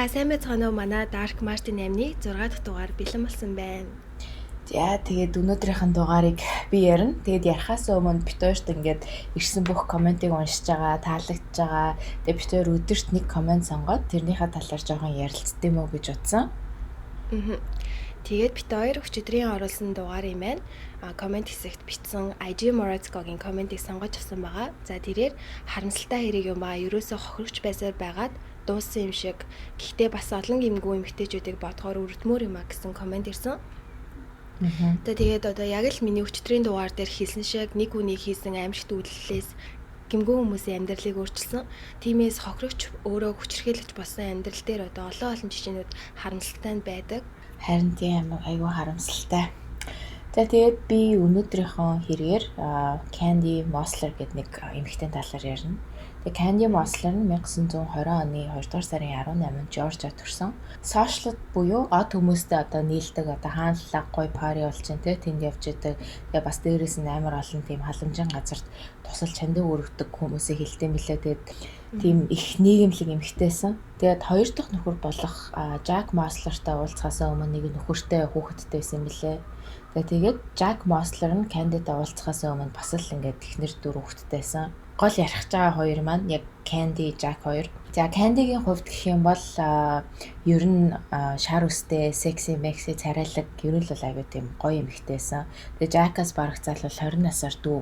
За сайн байцгаана уу, манай Dark Martin 8-ны 6 дахь дугаар бэлэн болсон байна. За тэгээд өнөөдрийнхэн дугаарыг би ярина. Тэгээд ярихаас өмнө бид хоёрт ингээд ирсэн бүх комментиг уншиж байгаа, таалагдж байгаа. Тэгээд бид хоёр өдөрт нэг коммент сонгоод тэрнийхээ талаар жоохон ярилцдаг юм уу гэж утсан. Тэгээд бид хоёр өчигдрийн оруулсан дугаар юм байна. Коммент хэсэгт бичсэн IG Morazco-гийн комментиг сонгож авсан байгаа. За тэрээр харамсалтай хэрэг юм ба ерөөсөө хохирогч байсаар байгаад дууссан юм шиг. Гэхдээ бас олон гэмгүй эмэгтэйчүүдийг бодохоор өрдмөр юм а гэсэн коммент ирсэн. Тэгээд одоо яг л миний өчигдрийн дугаар дээр хэлсэн шиг нэг хүний хийсэн аимшигт үйлдэлээс гэмгүй хүмүүсийн амьдралыг өөрчилсөн. Тиймээс хохирогч өөрөө хүчирхийлэгч болсон амьдрал дээр одоо олон жишээнүүд харамсалтай байдаг. Харин тийм айгүй харамсалтай. За тэгээд би өнөөдрийнхөө хэрэгээр Candy Mossler гэдэг нэг эмэгтэй талаар ярина. Тэгээд Candy Mossler нь 1920 оны 2 дугаар сарын 18-нд Жоржиад төрсэн. Сошиалд буюу од хүмүүстэй одоо нийлдэг одоо хаанлаг гоё пари болж байна те тэнд явж идэг. Тэгээд бас дээрээс нь амар олон тийм халамжийн газарт тусал чандаа өргөдөг хүмүүсийг хэлдэг мэлээ. Тэгээд тийм их нийгэмлэг эмэгтэйсэн. Тэгээд хоёр дахь нөхөр болох Jack Mossler-тай уулзахаас өмнө нэг нөхөртэй хүүхэдтэй байсан мэлээ. Тэгээд Jack Mossler нь Candy-тай уулзахаас өмнө бас л ингээд эхнэр дүү хүүхэдтэйсэн. Гол ярих байгаа хоёр маань яг Candy, Jack хоёр. За Candy-гийн хувьд гэх юм бол ер нь шар үстэй, секси, мекси, царайлаг ер нь л аягүй тийм гоё эмэгтэйсэн. Тэгээд Jack-аас бараг залвал 20 насаар дүү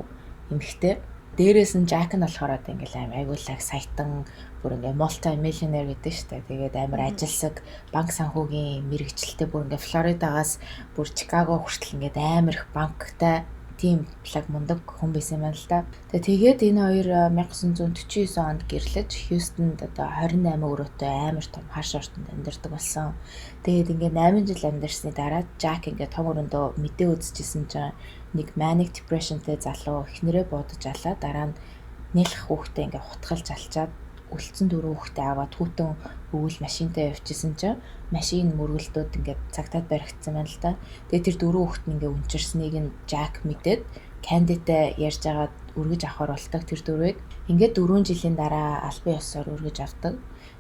эмэгтэй. Дээрээс нь Jack нь болохоор одоо ингээл айгуулаг саятан бүр ингээ multi-millionaire гэдэг шүү дээ. Тэгээд амар ажилсаг банк санхүүгийн мэрэгчлэлтэй бүр ингээ Флоридагаас бүр Чикаго хүртэл ингээ амар их банктай тийм плаг мундаг хүн байсан юм л да. Тэгээд энэ хоёр 1949 онд гэрлэж Хьюстонд одоо 28 өрөөтэй амар том хаш ортонд амьдардаг болсон. Тэгээд ингээ 8 жил амьдарсны дараа Jack ингээ том өрөөндөө мэдээ үзчихсэн чинь нэг manic depressionтэй залуу эхнэрээ буудаж алаа. Дараа нь нэлэх хүүхдээ ингээ хутгалж алчаад үлдсэн 4 хүүхдээ аваад хүүтэн өвөл машинтай явчихсан чинь машин мөргөлдөөд ингээ цагтаад баригдсан байна л да. Тэгээд тэр 4 хүүхэд нь ингээ үнчирснийг нь Jack мэдээд Candy-тай ярьж агаад өргөж авахар болдог тэр дөрвийг. Ингээд 4 жилийн дараа албан ёсоор өргөж авдаг.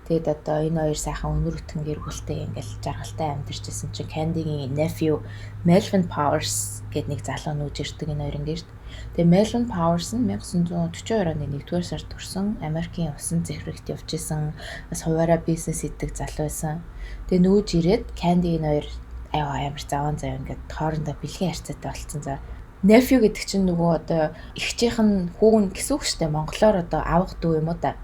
Тэгээд одоо энэ хоёр сайхан өнөр өтгөн гэр бүлтэй ингээл жаргалтай амьдарч ирсэн чинь Candy-гийн nephew Melvin Powers гэдэг нэг залуу нүүж ирдэг энэ хоёр ингээд. Тэгээд Melvin Powers нь 1942 оны 1-р сард төрсэн Америкийн усан цэврэгт явж исэн бас хуваараа бизнес хийдэг залуу байсан. Тэгээд нүүж ирээд Candy энэ хоёр амар заван зав ингээд хоорондоо бэлгийн харьцаатай болцсон за. Nephew гэдэг чинь нөгөө одоо эгчийнх нь хүүн гэсэн үг шүү дээ. Монголоор одоо авах дүү юм уу та.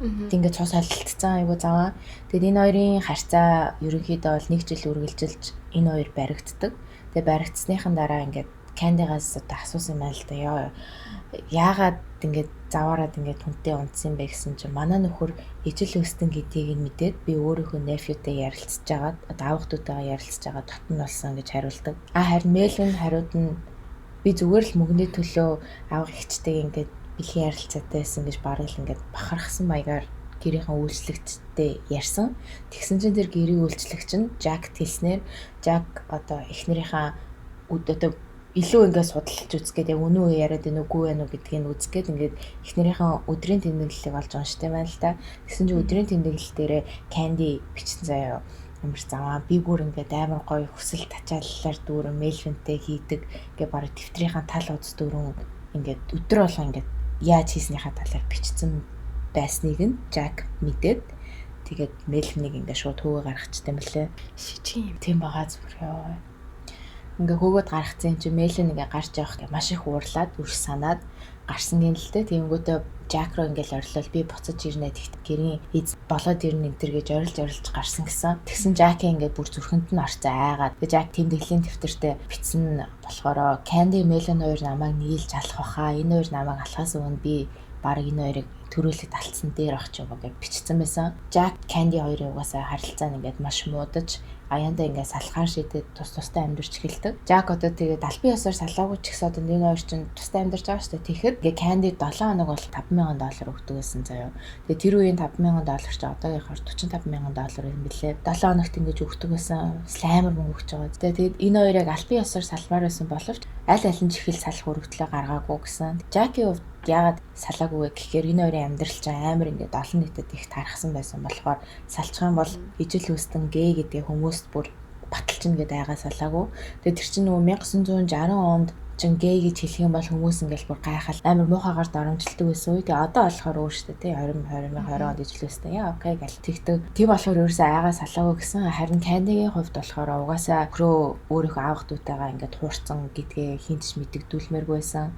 Ингээд цус халилцсан айгу заваа. Тэгээд энэ хоёрын харьцаа ерөнхийдөө бол 1 жил үргэлжилж энэ хоёр баригддаг. Тэгээд баригдсныхан дараа ингээд Candy-гаас одоо асуусан юм л да. Яагаад ингээд заваараад ингээд хүнтэй унтсан бэ гэсэн чинь манай нөхөр ижил өстөн гэдгийг нь мэдээд би өөрийнхөө nephew-тэй ярилцж байгаад одоо авах дүүтэйгээ ярилцж байгаа дотн болсон гэж хариулдаг. Харин Melvin хариуд нь би зүгээр л мөнгөний төлөө авах ихчтэй ингээд бэлгийн ярилцаатай байсан гэж бараг л ингээд бахархсан маягаар гэрийнхэн үйлчлэгчтэй ярьсан. Тэгсэн чинь тэр гэрийн үйлчлэгч нь Jack хэлснээр Jack одоо эхнэрийнхээ одоо илүү ингээд судалж үзгээд яг үнэн үү яриад байна уугүй байна уу гэдгийг үзгээд ингээд эхнэрийнхээ өдрийн тэмдэглэлийг олж унштай байна л та. Тэгсэн чинь өдрийн тэмдэглэл дээрээ Candy бичсэн заяа. Амар заваа би бүр ингээд амар гоё хүсэл тачааллаар дүүрэн Melvin-тэй хийдэг гэ бараг дэвтрийнхаа тал удс дүүрэн ингээд өдөр болгоо ингээд яаж хийснийхаа талаар бичсэн байсныг нь Jack мэдээд тэгээд Melvin-ийг ингээд шууд хөвөө гаргachтай мөлий. Шижин юм. Тийм байгаа зүгээр. Ингээ хөөгд гаргацсан чинь Melvin ингээ гарч явах гэ маш их уурлаад үрс санаад гарсан гин л дээ. Тэнгүүтээ Jack руу ингээл орилол би буцаж ирнэ тэгт гэрийн эз болоод ирнэ энэ төр гэж орилж гарсан гэсэн. Тэгсэн Jack ингээ бүр зүрхэнд нь орцоо айгаад. Тэгээ Jack тэмдэглэлийн дэвтэртээ бичсэн болохоор Candy Melvin хоёр намайг нийлж алах баха. Энэ хоёр намайг алахаас өмнө би баг энэ хоёрыг төрүүлээд алдсан дээр ах ч юм уу гэж бичсэн байсан. Jack Candy хоёрын угаасаа харилцаа нь ингээд маш муудаж аяндаа ингээд салхаар шидэд тустай амьдарч эхэлдэг. Jack одоо тэгээд албан ёсоор салаагүй ч гэсэн одоо энэ хоёр чинь тустай амьдарч байгаа шүү дээ. Тэгэхэд ингээд Candy 7 хоног бол $5,000 өгдөг гэсэн заяа. Тэгээд тэр үеийн $5,000 ч одоогийнхоор $45,000 юм билээ. 7 хоногт ингэж өгдөг байсан. Амар мөнгө өгч байгаа. Тэгээд энэ хоёрыг албан ёсоор салмаар байсан боловч аль алин чихэл салах өргөдлөө гаргаагүй гэсэн. Jack-ийн хувьд яагаад салаагүй гэхээр энэ хоёрын амьдрал чинь амар ингээд олон нийтэд их тархсан байсан болохоор салчгаан бол ижил үстэн гей гэдэг хүмүүст бүр баталчихна гэдэг айгаа салаагүй. Тэгээд тэр чинь нөгөө 1960 онд чин гей гэж хэлэх юм бол хүмүүс ингээл бүр гайхал амар муухайгаар дарамжилдаг байсан үе. Тэгээ одоо болохоор өөрөөсөө тий 2020 онд ижил үстэн яа окей гэл тэгдэг. Тийм болохоор ерөөсөө айгаа салаагүй гэсэн. Харин Candy-гийн хувьд болохоор угаасаа өхрөө өөрийнхөө аав дүүтэйгээ ингээд хуурцсан гэдгээ хинч мэддэгдүүлмээргүй байсан.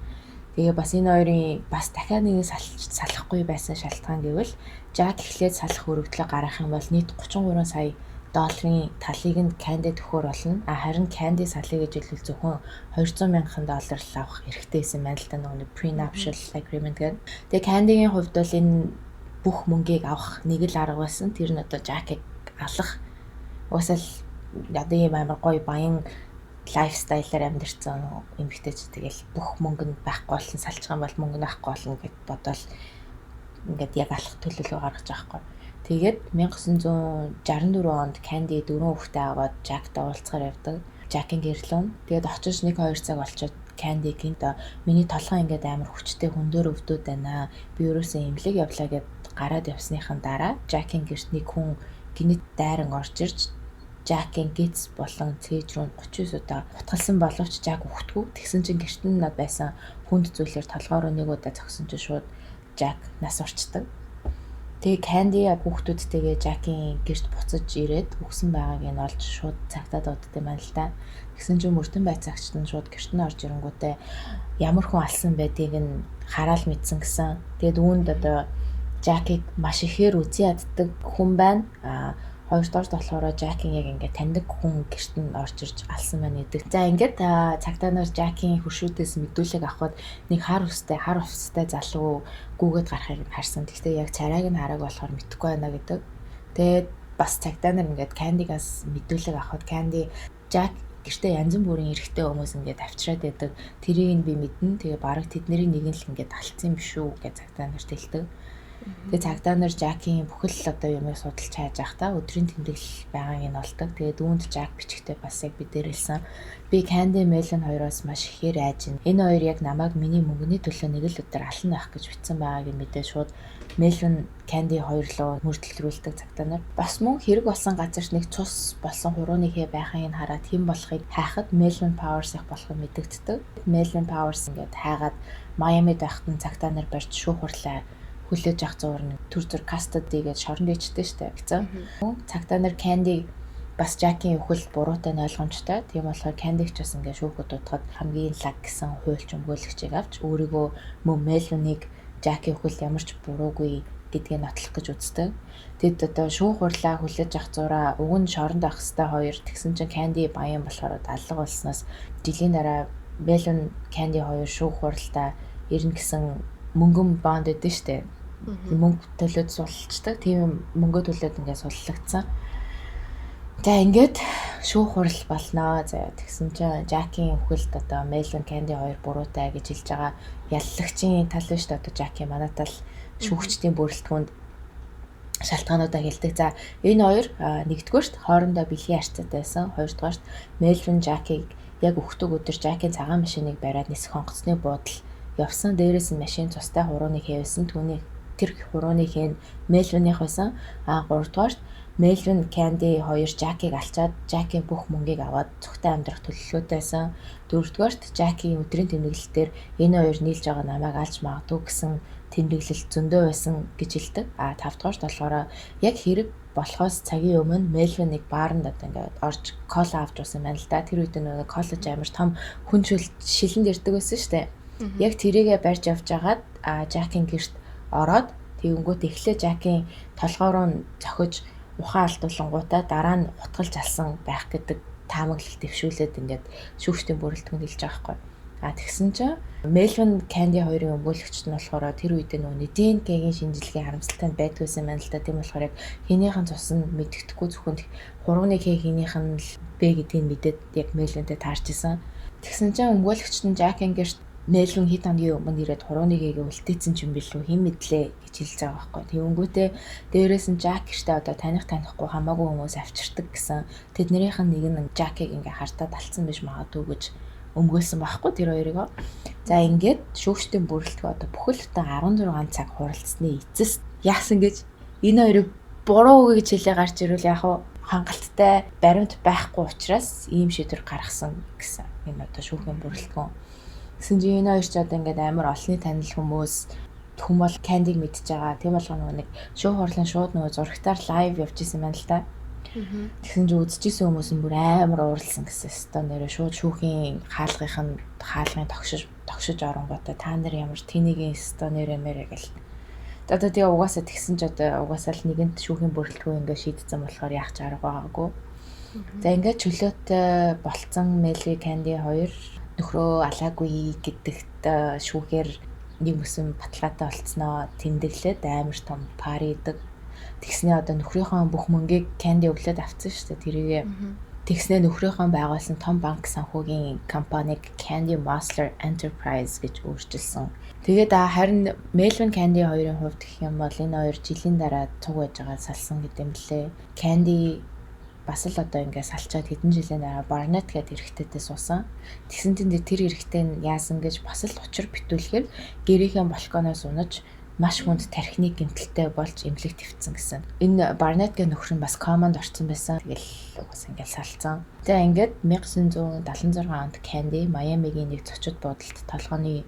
Тэгээ бас энэ хоёрын бас дахиад нэг салахгүй байсан шалтгаан гэвэл Jack эхлээд салах өргөдлөө гаргах юм бол нийт 33 сая долларын талыг нь Candy төхөөр болно. Харин Candy салъя гэж хэлвэл зөвхөн 200 мянган доллар л авах хэрэгтэй байсан байна л да нэг prenuptial agreement гэдэг. Тэгээ Candy-гийн хувьд бол энэ бүх мөнгийг авах нэг л арга байсан. Тэр нь одоо Jack-ыг алах. Уусаал одоо ийм амар гоё баян лайфстайлаар амьдэрсэн эмэгтэйч тэгэл бүх мөнгө нь байхгүй болсон салчгаан бол мөнгө нь авахгүй болно гэд бодвол ингээд яг алах төлөвлөгөө гаргаж байгаа байхгүй. Тэгээд 1964 онд Candy 4 хүүхдээ аваад Jack-тай уулзахаар явдаг. Jack-ийн гэрлүүн. Тэгээд очиж 1-2 цаг болчиход Candy-гийн доо миний толгой ингээд амар хүчтэй хөндөр өвдөд байна. Би ерөөсөө имлэг явлаа гэд гараад явсныхан дараа Jack-ийн гэрт нэг хүн гинэт дайран орж ирж Jack-ийн гиз болон цээж рүү 39 удаа хутгалсан боловч Jack үхтгүү. Тэгсэн чинь гэрт нь байсан хүнд зүйлээр толгой руу нэг удаа зогсон чинь шууд Jack нас орчдөг. Тэгээ Candy хүүхдүүдтэйгээ Jack-ийн гэрт буцаж ирээд өгсөн байгааг нь олж шууд цагтаа дууддаг юм байна л да. Тэгсэн чинь мөрдөн байцаагчд нь шууд гэрт нь орж ирэнгүүтээ ямар хүн алсан байдгийг нь хараал мэдсэн гэсэн. Тэгээд үүнд одоо Jack-ийг маш ихээр үзий яддаг хүн байна. Хоёрдоорт болохоор Jack-ийн яг ингээд таньдаг хүн гэрт нь орж ирж алсан байна гэдэг. За ингээд цагтаа нар Jack-ийн хуршүүдээс мэдүүлэг авахд нэг хар устай залуу гүгээд гарахыг харсан. Гэхдээ яг царайг нь харааг болохоор мэдэхгүй байна гэдэг. Тэгээд бас цагтаа нар ингээд Candy-гаас мэдүүлэг авахд Candy Jack гэртээ янз бүрийн эрэгтэй хүмүүс ингээд авчираад байдаг. Тэрийг би мэднэ. Тэгээ бараг тэдний нэг нь л ингээд алдсан юм биш үү гэж цагтаа нарт хэлдэг. Тэгээ цагдаа нар Jack-ийн бүхэл одоо юмыг судалж хайж байхдаа өдрийн тэмдэглэл байгааг нь олдог. Тэгээд үүнд Jack бичгтээ бас яг бид дээрэлсэн. Би Candy Melon хоёроос маш ихээр айж байна. Энэ хоёр яг намайг миний мөнгөний төлөө нэг л өдөр ална байх гэж бичсэн байгааг нь мэдээ шууд Melon Candy хоёр руу мөрдөлрүүлдэг цагдаа нар. Бас мөн хэрэг болсон газарт нэг цус болсон хурууны хэ байхыг хараад хэн болохыг хайхад Melon Powers их болохыг мэдэгддэг. Melon Powers ингээд хайгаад Miami байхад цагдаа нар барьж шүүх хурлаа хүлээж авах зуурны төр зур custody гэж шоронд дэжтэй штэ гэсэн. Цагтаа нар Candy бас Jack-ийн өхөл буруутай нь ойлгомжтой. Тийм болохоор Candy-г ч бас ингээд шүүхэд дуудахад хамгийн лаг гэсэн хуульч өмгөөлөгчийг авч өөрийгөө мөн Melon-ыг Jack-ийн өхөл ямар ч буруугүй гэдгийг нотлох гэж үздэг. Тэд одоо шүүх хурлаа хүлээж авах зураа уг нь шоронд авах хэвээр хоёр тэгсэн чинь Candy баян болохоор алга болсноос жилийн дараа Melon Candy хоёр шүүх хуралдаа ирнэ гэсэн мөнгөн бонд өгдөө штэ. Мөнгө төлөөд сулчдаг. Тийм мөнгө төлөөд ингээд суллагдсан. За ингээд шүүх хурал болноо. За тэгсэн чинь Jack-ийн өхөлд одоо Melon Candy хоёр буруутай гэж хэлж байгаа яллагчийн тал нь штэ одоо Jack-ийн манай тал шүүгчдийн бүрэлдэхүүнд шалтгаануудаа хэлдэг. За энэ хоёр нэгдүгээрт хоорондоо бэлгийн харьцаатай байсан. Хоёрдугаарт Melon Jack-ийг яг өгдөг өдөр Jack-ийн цагаан машиныг бариад нисэх онгоцны буудал явсан. Дээрээс нь машин цустай хурууны хэвсэн. Түүний тэр хурууны хэн Melon-ийнх байсан. 3-дугаарт Melon Candy хоёр Jack-ийг алчаад Jack-ийн бүх мөнгийг аваад цогтой амьдрах төлөвлөгөөтэй байсан. 4-дугаарт Jack-ийн өдрийн тэмдэглэлээр энэ хоёр нийлж байгаа намайг алж магадгүй гэсэн тэмдэглэл зөндөө байсан гэж хэлдэг. 5-дугаарт болохоор яг хэрэг болохоос цагийн өмнө Melon-ыг баарнд одоо ингээд орж кола авч уусан байна л да. Тэр үед нэг коллеж амар том хүн шилэнд ирдэг байсан шүү дээ. Яг тэрийгэ барьж явж агаад Jack-ийн гэрт ороод тэгэнгүүт эхлээ Jack-ийн толгой руу зохиж ухаан алдуулангуудаа дараа нь хутгалж алсан байх гэдэг таамаглал дэвшүүлээд ингээд шүүгчдийн бүрэлдэхүүнд хэлж байгаа байхгүй. Тэгсэн чинь Melon Candy хоёрын өмгөөлөгчд нь болохоор тэр үед нөгөө ДНК-гийн шинжилгээ харамсалтай байдгүйсэн байна л да. Тийм болохоор яг хийнийхэн цус нь мэддэхгүй зөвхөн хурууны хийнийх нь Б гэдгийг мэдээд яг Melon-тэй таарч исэн. Тэгсэн чинь өмгөөлөгчд нь Jack-ийн гэрт Melon хэд хоногийн өмнө ирээд хурууны гээгээ үлдээсэн ч юм билүү хэн мэдлээ гэж хэлж байгаа байхгүй. Тэгэнгүүтээ дээрээс нь Jack гэртээ одоо танихгүй хамаагүй хүмүүс авчирдаг гэсэн тэднэрийнх нь нэг нь Jack-ыг ингээ хартаад алдсан биш магадгүй гэж өмгөөлсөн байхгүй тэр хоёрыг. За ингээд шүүгчдийн бүрэлдэхүүн одоо бүхэл бүтэн 16 цаг хуралдсны эцэст яасан гэж энэ хоёрыг буруу үг гэж хэлээ гарч ирвэл яг хангалттай баримт байхгүй учраас ийм шийдвэр гаргасан гэсэн. Энэ одоо шүүхийн бүрэлдэхүүн. Гэсэн чинь энэ хоёр ч одоо ингээд амар олонний танил хүмүүс хүн бол Candy-г мэдж байгаа. Тийм болгоо нэг шүүх хурлын шууд зурагтаар лайв явж исэн байна л да. Тэгсэн чинь үзчихсэн хүмүүс нь бүр амар ууралсан гэсэн. Өстой нэрээ шууд шүүхийн хаалгын тогшиж оронготой та нар ямар тэнийгийн өстой нэрээ мэрэ гэл. Одоо тэгээ угаасаа тэгсэн ч одоо угаасаа л нэгэнд шүүхийн бүрэлдэхүүн ингээ шийдсэн болохоор яах ч арга байгаагүй. За ингээд чөлөөтэй болцсон Melvin Candy хоёр нөхрөө алаагүй гэдэгт шүүхээр нэг өсөн баталгаатай болцсноо тэмдэглээд амар том пари идэг. Тэгснээ одоо нөхрийнхөө бүх мөнгийг Candy өглөөд авцсан шүү дээ. Тэрийгээ тэгснээ нөхрийнхөө байгуулсан том банк санхүүгийн компаниг Candy Mosler Enterprise гэж өөрчилсөн. Тэгээд харин Melvin Candy хоёрын хувьд гэх юм бол энэ хоёр жилийн дараа цуг байж байгаа салсан гэдэг юм лээ. Candy бас л одоо ингээд салчаад хэдэн жилийн дараа Barnett гэдэг эрэгтэйтэй суусан. Тэгсэн тэнд тэр эрэгтэй нь яасан гэж бас л учир битүүлэхээр гэрийнхээ балконоос унаж маш хүнд тархины гэмтэлтэй болж эмнэлэг твцсэн гэсэн. Энэ Barnett гэх нөхөр нь бас команд орсон байсан. Тэгэл угаас ингээд салцсан. За ингээд 1976 онд Candy Miami-гийн нэг зочид буудалд толгойн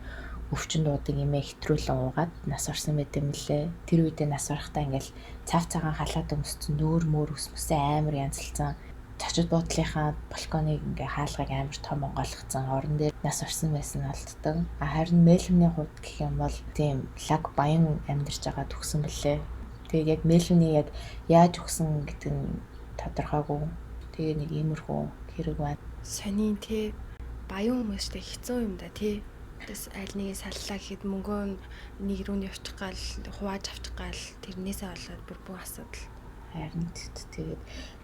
өвчин дуудаг эмээ хэтрүүлэн уугаад нас орсон байт юм лээ. Тэр үедээ нас орохтаа ингээл цав цагаан халаад өмссөн нүүр мөр өсмөсөө амар янзлцсан. Зочид буудлынхаа балконыг ингээ хаалгыг амар том онгойлгоцсон орон дээр нас орсон байсан алддаг. Харин Melvin-ийн хувьд гэх юм бол тийм лаг баян амьдарч байгаа төгсөн бэлээ. Тэгээд яг Melvin-ийн яг яаж өгсөн гэдэг нь тодорхойгүй. Тэгээ нэг иймэрхүү хэрэг байна. Сонин тий баян хүмүүстэй хэцүү юм да тий. Тэс аль нэгийг саллаа гэхэд мөнгөө нэг рүү явчих гал хувааж авчих гал тэрнээсээ болоод бүр бүх асуудал. Харин тэгээд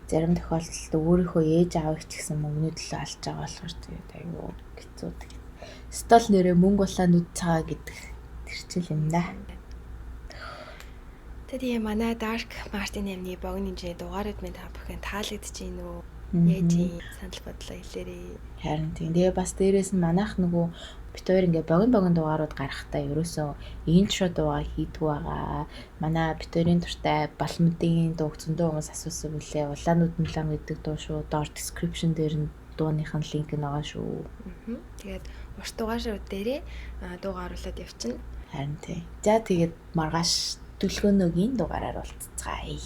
зарим тохиолдолд өөрийнхөө ээж аавыг ч гэсэн мөнгөний төлөө алж байгаа болохоор тэгээд айгүй хэцүү тэгээд. Стол нэрээ мөнгө булаа нүд цагаа гэдэг тэрчил юм да. Тэгээд манай Dark Martin амны богино хэмжээ дугаарууд минь та бүхэн таалагдж гин үү? Яаж санал бодлоо хэлээрэй. Харин тэгээ бас дээрээс нь манайх нөгөө бид хоёр ингээ богино дугаарууд гаргахтаа ерөөсөө интро дуугаа хийдгүү байгаа. Манай бид хоёрын дуртай балмдын дууг зөндөө хүмүүс асуусан үлээ. Улаанууд мулам гэдэг дуу шүү. Доор description дээр нь дууныхын линк нь байгаа шүү. Тэгээд урт дугаарууд дээрээ дуугаа оруулаад явчихна. Харин тий. За тэгээд маргааш төлгөөнөөгийн дугаараар уулзцгаая.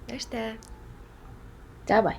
Баяртай. За бай.